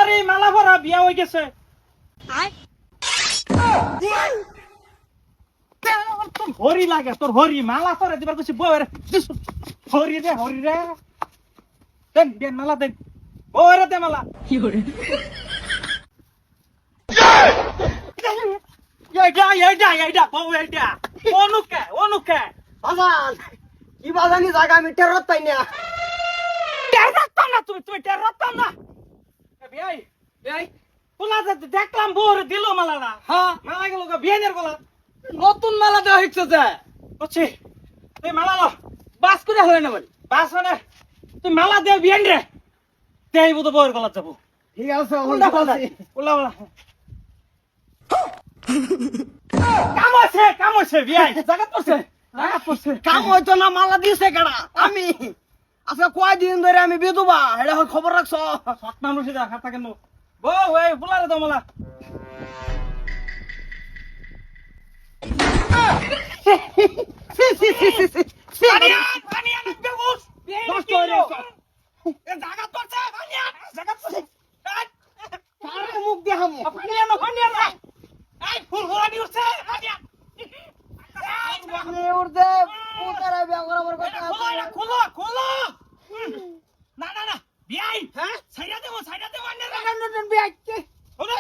তাড়াতাড়ি মালা ভরা বিয়া হয়ে গেছে তোর হরি লাগে তোর হরি মালা পরে দিবার কিছু বউরে হরি রে দেন দেন মালা দেন বউরে দে মালা কি করে এইটা বউ এইটা অনুকে বাজান কি বাজানি জায়গা আমি টেরত পাই না টেরতাম না তুমি টেরতাম না বিয়াই বিয়াই পোলা দেখলাম বউরে দিল মালাটা হ্যাঁ মালা গেল বিয়ানের গলা নতুন মালা দেওয়া হচ্ছে যে বুঝছি তুই মালা লো বাস করে হয় না বল বাস মানে তুই মালা দে বিয়ান রে দেই বুতো বউর গলা যাবো ঠিক আছে উল্টা উল্টা কাম হচ্ছে বিয়াই জায়গা পড়ছে কাম হইতো না মালা দিছে কেডা আমি আজকে কয়দিন ধরে আমি বিধবা এটা খবর রাখছ সৎ মানুষ যা খাতা কেন বউ এই ফুলারে দাও মালা মুখ দেখামো উঠতে পুতারা বিয়া করাবার কথা খোলো না বিয়াই হ্যাঁ সাইডা দেবো নতুন বিয়া কে ওরে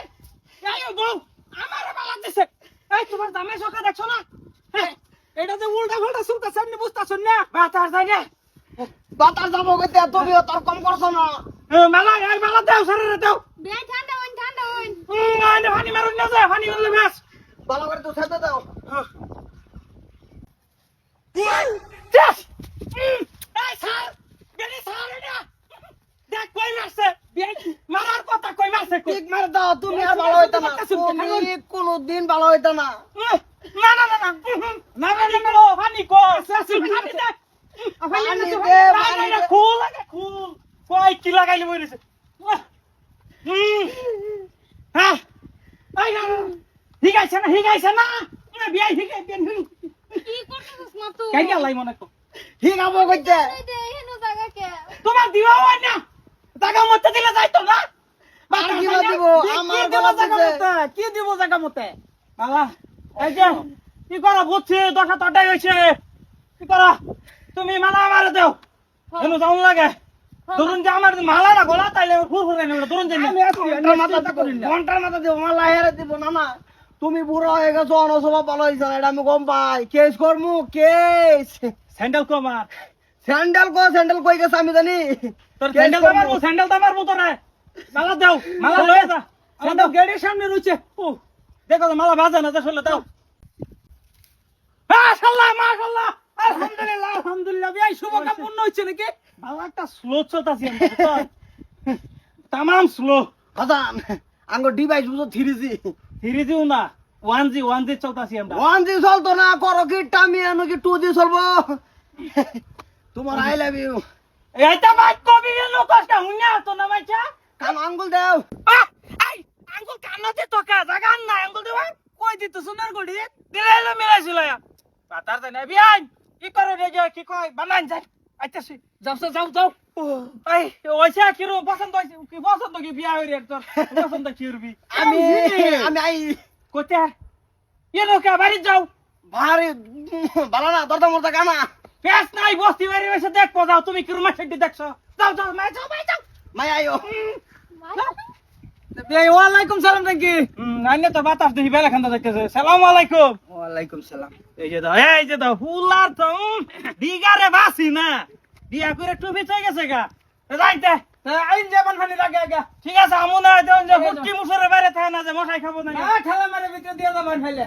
এই বউ আমার মালা দিছে এই তোমার জামাই সকা দেখছো না এটা যে উল্টা ফাল্টা সুলতা সামনে বুঝতাছ না বাতার যায় না বাতার যাবো কইতে তুমি তোর কম করছ না মালা দাও সারে দাও বিয়াই ঠান্ডা হইন আনে পানি মারুন না যায় পানি মারলে ব্যাস ভালো করে তো খেতে দাও Yes! এই স্যার গেলি স্যার এটা দেখ কই মারছে মারার কথা কই মারছে ঠিক মার দাও তুমি আর ভালো হইতা না তুমি কোনদিন ভালো হইতা না না পানি কো পানি দে পানি দে খুল কই কি লাগাইলি মরিছে হ্যাঁ হিগাইছে না বিয়াই হিগাই কি করতেছস না তুই কাই গেলাই মনে কো ঠিক আবো কইতে এই দে হেনো জায়গা কে তোমার দিবা হয় না টাকা মতে দিলে যাইতো না আর কি দিব আমার গলা দিতে কি দিব জায়গা মতে বাবা এই যে কি করা বুঝছি দশা তটাই হইছে কি করা তুমি মালা আমারে দাও হেনো যাও লাগে ধরুন যে আমার মালা না গলা তাইলে ফুরফুরে নেবে ধরুন যে আমি ঘন্টার মাথা দিব মালা হেরে দিব না না তুমি বুড়ো হয়ে গেছো অনসভা ভালো হয়েছে এটা আমি গম পাই কেস করমু কেস স্যান্ডেল কো আমার স্যান্ডেল কই গেছে আমি জানি তোর স্যান্ডেল তো মারবো তোরে মালা দাও মালা লয়ে যা স্যান্ডেল গেড়ির সামনে রইছে ও দেখো তো মালা বাজে না আসলে দাও মাশাআল্লাহ আলহামদুলিল্লাহ ভাই শুভ কাম পূর্ণ হইছে নাকি ভালো একটা স্লো চলতাছি আমরা তামাম স্লো হাসান আঙ্গ ডিভাইস বুঝো 3G দিও না 1G চলতাছি আমরা 1G চলতো না করো কি টামি আনো কি 2G চলবো তোমার আই লাভ ইউ এইটা ভাই কবি লোকটা হুন্না তো না মাইছা কাম আঙ্গুল দাও এই আঙ্গুল কান্নাতে তো কা জায়গা না আঙ্গুল দেবা কই দিত সোনার গড়ি দিলে মিলাইছিল পাতার দেন বিয়ান কি করে রে যে কি কই বানান যায় আইতাছি যাও এই ওইছা কি রো পছন্দ হইছে কি পছন্দ কি বিয়া হইরে তোর পছন্দ কি হইবি আমি আই কোথা এনো কা বাড়ি যাও ভারে ভালো না দরদা মরদা কানা পেছ নাই বস্তি বাড়ি বসে দেখো যাও তুমি কি রুমা সেটি দেখছো যাও মাই যাও মাই আইও ওয়ালাইকুম সালাম নাকি আইনে তো বাতাস দেখি বেলা খান্দা দেখতেছে সালাম আলাইকুম ওয়ালাইকুম সালাম এই যে দাও ফুলার তো দিগারে বাসি না বিয়া করে টুপি চাই গেছে গা যাইতে আইন যেমন ফানি লাগে গা ঠিক আছে আমু না দেন যে কুটি মুসরে বাইরে থাকে না যে মশাই খাবো না ঠেলা মারে ভিতর দিয়ে যাবেন ফাইলে